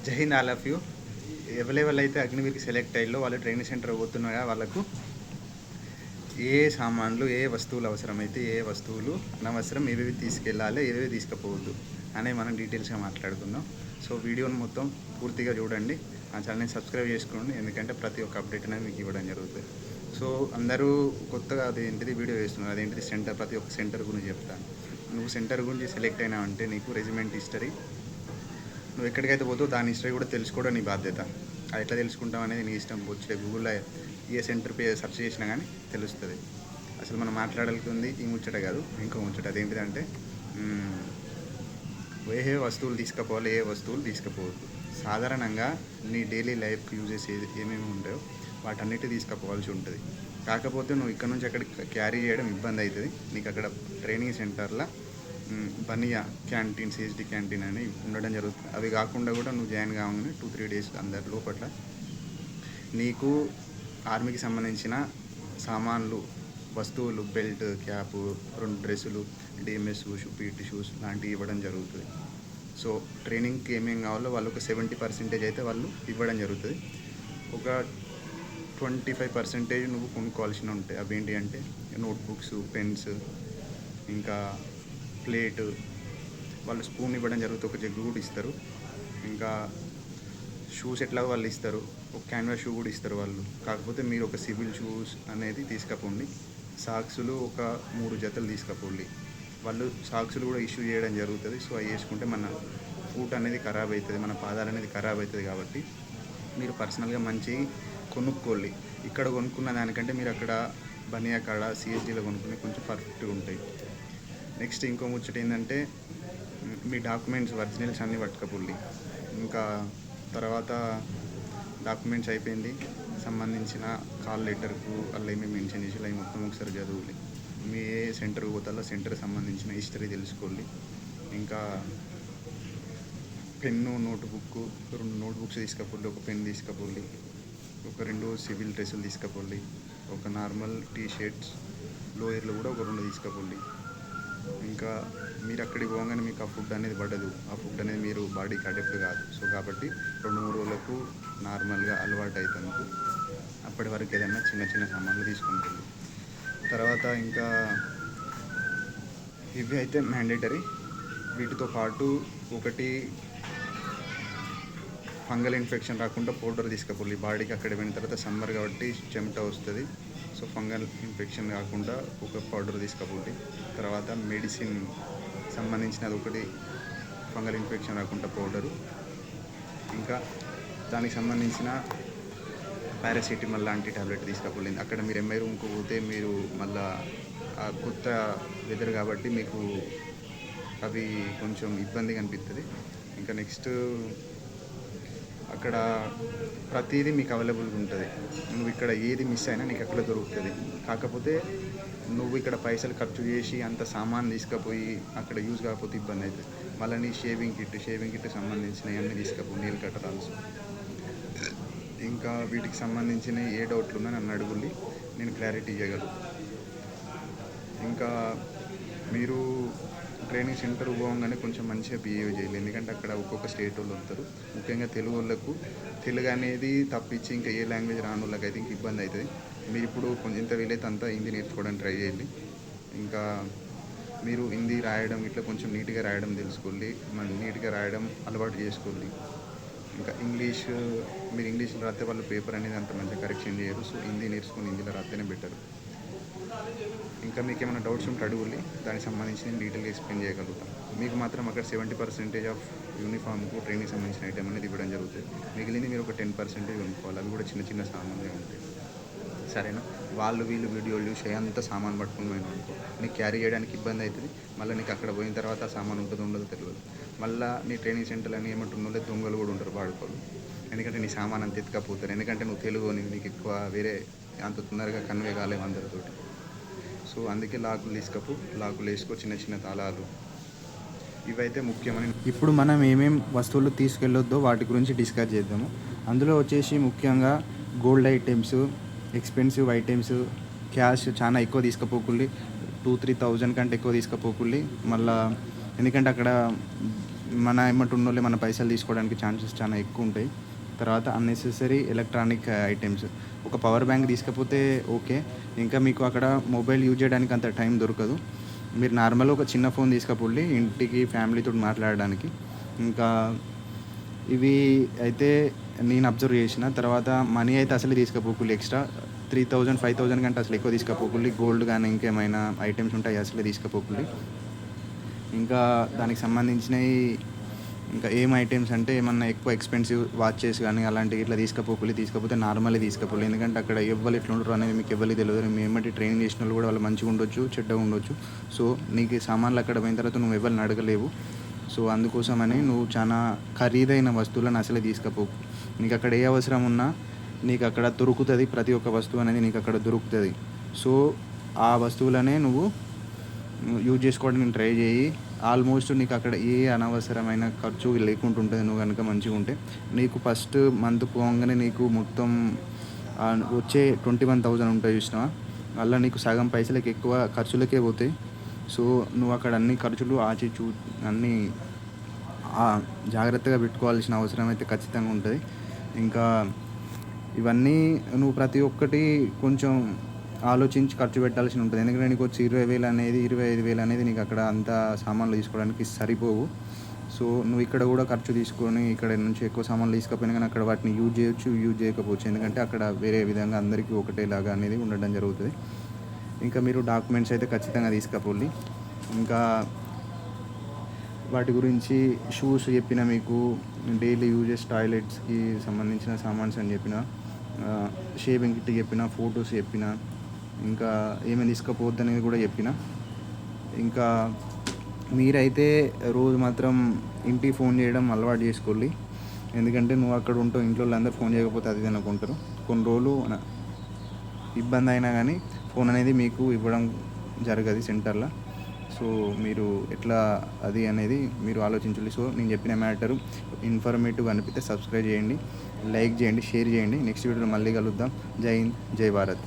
జై Hind all of you. ఎవరెవరైతే అగ్నివీర్కి select అయ్యారో వాళ్ళు ట్రైనింగ్ సెంటర్ పోతున్నాయో వాళ్ళకు ఏ సామాన్లు ఏ వస్తువులు అవసరమైతే ఏ వస్తువులు అనవసరం ఏవేవి తీసుకెళ్ళాలి ఏవేవి తీసుకుపోవద్దు అనే మనం డీటెయిల్స్గా మాట్లాడుకుందాం. సో వీడియోని మొత్తం పూర్తిగా చూడండి. ఆ ఛానల్ని సబ్స్క్రైబ్ చేసుకోండి, ఎందుకంటే ప్రతి ఒక్క అప్డేట్ అనేది మీకు ఇవ్వడం జరుగుతుంది. సో అందరూ కొత్తగా అదేంటిది వీడియో వేస్తున్నారు, అదేంటిది సెంటర్, ప్రతి ఒక్క సెంటర్ గురించి చెప్తాను. నువ్వు సెంటర్ గురించి సెలెక్ట్ అయినా అంటే నీకు రెజిమెంట్ హిస్టరీ, నువ్వు ఎక్కడికైతే పోతావు దాని హిస్టరీ కూడా తెలుసుకోవడం నీ బాధ్యత. అది ఎట్లా తెలుసుకుంటావు అనేది నీ ఇష్టం. వచ్చే గూగుల్లో ఏ సెంటర్ పేరు సెర్చ్ చేసినా కానీ తెలుస్తుంది. అసలు మనం మాట్లాడాల్సింది ఈ ముచ్చట కాదు, ఇంకో ముచ్చట. అదేంటిదంటే ఏ వస్తువులు తీసుకుపోవాలి, ఏ వస్తువులు తీసుకుపోవద్దు. సాధారణంగా నీ డైలీ లైఫ్కి యూజెస్ ఏమేమి ఉంటాయో వాటన్నిటి తీసుకుపోవాల్సి ఉంటుంది. కాకపోతే నువ్వు ఇక్కడ నుంచి అక్కడికి క్యారీ చేయడం ఇబ్బంది అవుతుంది. నీకు అక్కడ ట్రైనింగ్ సెంటర్లో బనియా క్యాంటీన్, సిఎస్డి క్యాంటీన్ అని ఉండడం జరుగుతుంది. అవి కాకుండా కూడా నువ్వు జాయిన్ కాగానే 2-3 డేస్ అందరి లోపల నీకు ఆర్మీకి సంబంధించిన సామాన్లు, వస్తువులు, బెల్ట్, క్యాప్, 2 డ్రెస్సులు, డిఎంఎస్ షూస్, పీటీ షూస్ లాంటివి ఇవ్వడం జరుగుతుంది. సో ట్రైనింగ్కి ఏమేమి కావాలో వాళ్ళు ఒక 70% అయితే వాళ్ళు ఇవ్వడం జరుగుతుంది. ఒక 25% నువ్వు కొనుక్కోవాల్సి ఉంటాయి. అవి ఏంటి అంటే నోట్బుక్స్, పెన్స్, ఇంకా ప్లేటు, వాళ్ళు స్పూన్ ఇవ్వడం జరుగుతుంది, ఒక జగ్గు కూడా ఇస్తారు. ఇంకా షూస్ ఎట్లా వాళ్ళు ఇస్తారు, ఒక క్యాన్వాస్ షూ కూడా ఇస్తారు వాళ్ళు. కాకపోతే మీరు ఒక సివిల్ షూస్ అనేది తీసుకపోండి. సాక్సులు ఒక 3 జతలు తీసుకపోండి. వాళ్ళు సాక్సులు కూడా ఇష్యూ చేయడం జరుగుతుంది. సో అవి వేసుకుంటే మన ఫూట్ అనేది ఖరాబ్ అవుతుంది, మన పాదాలు అనేది ఖరాబ్ అవుతుంది. కాబట్టి మీరు పర్సనల్గా మంచి కొనుక్కోండి. ఇక్కడ కొనుక్కున్న దానికంటే మీరు అక్కడ బనియా కాడ సిఎస్డీలో కొనుక్కుని కొంచెం పర్ఫెక్ట్గా ఉంటాయి. నెక్స్ట్ ఇంకో ముచ్చట ఏంటంటే మీ డాక్యుమెంట్స్, ఒరిజినల్స్ అన్నీ పట్టుకపోండి. ఇంకా తర్వాత డాక్యుమెంట్స్ అయిపోయింది, సంబంధించిన కాల్ లెటర్కు అలా ఏమేమి మెన్షన్ చేసి అవి మొత్తం ఒకసారి చదవాలి. మీ ఏ సెంటర్కి పోతాలో సెంటర్కి సంబంధించిన హిస్టరీ తెలుసుకోండి. ఇంకా పెన్ను, నోట్బుక్, 2 నోట్బుక్స్ తీసుకపోండి, ఒక పెన్ తీసుకపోండి, ఒక 2 సివిల్ డ్రెస్సులు తీసుకపోండి, ఒక నార్మల్ టీ షర్ట్స్, లోయర్లు కూడా ఒక 2 తీసుకపోండి. ఇంకా మీరు అక్కడికి పోగానే మీకు ఆ ఫుడ్ అనేది పడదు, ఆ ఫుడ్ అనేది మీరు బాడీకి అడాప్ట్ కాదు. సో కాబట్టి 2-3 రోజులకు నార్మల్గా అలవాటు అవుతుంది. అప్పటి వరకు ఏదైనా చిన్న చిన్న సామాన్లు తీసుకుంటుంది. తర్వాత ఇంకా ఇవి అయితే మ్యాండేటరీ. వీటితో పాటు ఒకటి ఫంగల్ ఇన్ఫెక్షన్ రాకుండా పౌడర్ తీసుకపోవాలి బాడీకి. అక్కడ పోయిన తర్వాత సమ్మర్ కాబట్టి చెమట వస్తుంది. సో ఫంగల్ ఇన్ఫెక్షన్ కాకుండా ఒక పౌడర్ తీసుకపోండి. తర్వాత మెడిసిన్ సంబంధించినది ఒకటి, ఫంగల్ ఇన్ఫెక్షన్ రాకుండా పౌడరు. ఇంకా దానికి సంబంధించిన పారాసిటమాల్ లాంటి టాబ్లెట్ తీసుకపోలేదు. అక్కడ మీరు ఎంఐ రూమ్కి పోతే మీరు మళ్ళీ కొత్త వెదర్ కాబట్టి మీకు అవి కొంచెం ఇబ్బందిగా అనిపిస్తుంది. ఇంకా నెక్స్ట్ అక్కడ ప్రతిదీ మీకు అవైలబుల్గా ఉంటుంది. నువ్వు ఇక్కడ ఏది మిస్ అయినా నీకు అక్కడ దొరుకుతుంది. కాకపోతే నువ్వు ఇక్కడ పైసలు ఖర్చు చేసి అంత సామాన్ తీసుకుపోయి అక్కడ యూజ్ కాకపోతే ఇబ్బంది అవుతుంది. మళ్ళీ నీ షేవింగ్ కిట్ సంబంధించినవి అన్నీ తీసుకపో, నీళ్ళు కట్టరాల్సి. ఇంకా వీటికి సంబంధించిన ఏ డౌట్లు ఉన్నా నన్ను అడుగుండి, నేను క్లారిటీ ఇవ్వగలను. ఇంకా మీరు ట్రైనింగ్ సెంటర్ పోగానే కొంచెం మంచిగా బిహేవ్ చేయాలి, ఎందుకంటే అక్కడ ఒక్కొక్క స్టేట్ వాళ్ళు వస్తారు. ముఖ్యంగా తెలుగు వాళ్ళకు తెలుగు అనేది తప్పించి ఇంకా ఏ లాంగ్వేజ్ రాని వాళ్ళకి అయితే ఇంక ఇబ్బంది అవుతుంది. మీరు ఇప్పుడు కొంచెం ఇంత వీలైతే అంతా హిందీ నేర్చుకోవడానికి ట్రై చేయండి. ఇంకా మీరు హిందీ రాయడం ఇట్లా కొంచెం నీట్గా రాయడం తెలుసుకోండి, నీట్గా రాయడం అలవాటు చేసుకోండి. ఇంకా మీరు ఇంగ్లీష్లో రాస్తే వాళ్ళు పేపర్ అనేది అంత మంచిగా కరెక్షన్ చేయరు. సో హిందీ నేర్చుకుని హిందీలో రాస్తేనే బెటర్. ఇంకా మీకు ఏమైనా డౌట్స్ ఉంటే అడుగులి, దానికి సంబంధించి నేను డీటెయిల్గా ఎక్స్ప్లెయిన్ చేయగలుగుతాను. మీకు మాత్రం అక్కడ 70% ఆఫ్ యూనిఫామ్కు ట్రైనింగ్ సంబంధించిన ఐటమ్ అనేది ఇవ్వడం జరుగుతుంది. మిగిలింది మీరు ఒక 10% కొనుక్కోవాలి. అవి కూడా చిన్న చిన్న సామాన్లే ఉంటాయి, సరేనా? వీళ్ళు వీడియోలు చూసి అంతా సామాన్ పట్టుకుని పోయినా అనుకో, నీకు క్యారీ చేయడానికి ఇబ్బంది అవుతుంది. మళ్ళీ నీకు అక్కడ పోయిన తర్వాత ఆ సామాన్ ఉంటుందో ఉండదో తెలియదు. మళ్ళీ నీ ట్రైనింగ్ సెంటర్లు అని ఏమంటున్నో దొంగలు కూడా ఉంటారు, వాడుకోవాలి. ఎందుకంటే నీ సామాన్ అంత ఎత్తుకపోతారు, ఎందుకంటే నువ్వు తెలుగు నీకు ఎక్కువ వేరే అంత తొందరగా కన్వే కాలేము అందరితోటి. సో అందుకే లాకులు వేసుకో, చిన్న చిన్న తాళాలు, ఇవైతే ముఖ్యమని. ఇప్పుడు మనం ఏమేం వస్తువులు తీసుకెళ్ళొద్దో వాటి గురించి డిస్కస్ చేద్దాము. అందులో వచ్చేసి ముఖ్యంగా gold items, expensive items, cash చాలా ఎక్కువ తీసుకుపోకుల్లి. 2-3 thousand కంటే ఎక్కువ తీసుకుపోకుల్లి. మళ్ళీ ఎందుకంటే అక్కడ మన ఎమ్మటి ఉన్నోళ్ళే మన పైసలు తీసుకోవడానికి ఛాన్సెస్ చాలా ఎక్కువ ఉంటాయి. తర్వాత అన్నెసెసరీ ఎలక్ట్రానిక్ ఐటెమ్స్, ఒక పవర్ బ్యాంక్ తీసుకపోతే ఓకే. ఇంకా మీకు అక్కడ మొబైల్ యూజ్ చేయడానికి అంత టైం దొరకదు. మీరు నార్మల్గా ఒక చిన్న ఫోన్ తీసుకపోండి ఇంటికి ఫ్యామిలీతో మాట్లాడడానికి. ఇంకా ఇవి అయితే నేను అబ్జర్వ్ చేసిన. తర్వాత మనీ అయితే అసలే తీసుకపోకుల్లి ఎక్స్ట్రా 3000 5000 కంటే అసలు ఎక్కువ తీసుకపోకుల్లి. గోల్డ్ కానీ ఇంకేమైనా ఐటమ్స్ ఉంటాయి అసలే తీసుకపోకుల్లి. ఇంకా దానికి సంబంధించినవి ఇంకా ఏం ఐటమ్స్ అంటే ఏమన్నా ఎక్కువ ఎక్స్పెన్సివ్ వాచెస్ కానీ అలాంటివి ఇట్లా తీసుకపోతే నార్మల్గా తీసుకపోలి. ఎందుకంటే అక్కడ ఎవ్వరు ఎట్లా ఉంటారు అనేది మీకు ఎవరికి తెలియదు. మేము ఏమంటే ట్రైనింగ్ చేసిన వాళ్ళు కూడా వాళ్ళు మంచిగా ఉండొచ్చు, చెడ్డగా ఉండొచ్చు. సో నీకు సామాన్లు అక్కడ పోయిన తర్వాత నువ్వు ఎవరిని అడగలేవు. సో అందుకోసమని నువ్వు చాలా ఖరీదైన వస్తువులను అసలే తీసుకపోకు. నీకు అక్కడ ఏ అవసరం ఉన్నా నీకు అక్కడ దొరుకుతుంది. ప్రతి ఒక్క వస్తువు అనేది నీకు అక్కడ దొరుకుతుంది. సో ఆ వస్తువులనే నువ్వు యూజ్ చేసుకోవడానికి ట్రై చేయి. ఆల్మోస్ట్ నీకు అక్కడ ఏ అనవసరమైన ఖర్చు లేకుండా ఉంటుంది నువ్వు కనుక మంచిగా ఉంటే. నీకు ఫస్ట్ మంత్ పోగానే నీకు మొత్తం వచ్చే 21,000 ఉంటాయి చూసినావా, అలా నీకు సగం పైసలకి ఎక్కువ ఖర్చులకే పోతాయి. సో నువ్వు అక్కడ అన్ని ఖర్చులు అన్నీ జాగ్రత్తగా పెట్టుకోవాల్సిన అవసరం అయితే ఖచ్చితంగా ఉంటుంది. ఇంకా ఇవన్నీ నువ్వు ప్రతి ఒక్కటి కొంచెం ఆలోచించి ఖర్చు పెట్టాల్సి ఉంటుంది. ఎందుకంటే నీకు వచ్చి 20,000 అనేది 25,000 అనేది నీకు అక్కడ అంత సామాన్లు తీసుకోవడానికి సరిపోవు. సో నువ్వు ఇక్కడ కూడా ఖర్చు తీసుకొని ఇక్కడ నుంచి ఎక్కువ సామాన్లు తీసుకపోయినా కానీ అక్కడ వాటిని యూజ్ చేయొచ్చు, యూజ్ చేయకపోవచ్చు. ఎందుకంటే అక్కడ వేరే విధంగా అందరికీ ఒకటేలాగా అనేది ఉండడం జరుగుతుంది. ఇంకా మీరు డాక్యుమెంట్స్ అయితే ఖచ్చితంగా తీసుకపోండి. ఇంకా వాటి గురించి షూస్ చెప్పిన, మీకు డైలీ యూజెస్ టాయిలెట్స్కి సంబంధించిన సామాన్స్ అని చెప్పిన, షేవింగ్ కిట్ చెప్పిన, ఫొటోస్ చెప్పిన, ఇంకా ఏమేమి తీసుకపోవద్దు అనేది కూడా చెప్పిన. ఇంకా మీరైతే రోజు మాత్రం ఇంటికి ఫోన్ చేయడం అలవాటు చేసుకోండి. ఎందుకంటే నువ్వు అక్కడ ఉంటావు, ఇంట్లో వాళ్ళందరూ ఫోన్ చేయకపోతే అది అనుకుంటారు. కొన్ని రోజులు ఇబ్బంది అయినా కానీ ఫోన్ అనేది మీకు ఇవ్వడం జరగదు సెంటర్లో. సో మీరు ఎట్లా అది అనేది మీరు ఆలోచించాలి. సో నేను చెప్పిన మ్యాటరు ఇన్ఫర్మేటివ్ అనిపిస్తే సబ్స్క్రైబ్ చేయండి, లైక్ చేయండి, షేర్ చేయండి. నెక్స్ట్ వీడియోలో మళ్ళీ కలుద్దాం. జై హింద్, జై భారత్.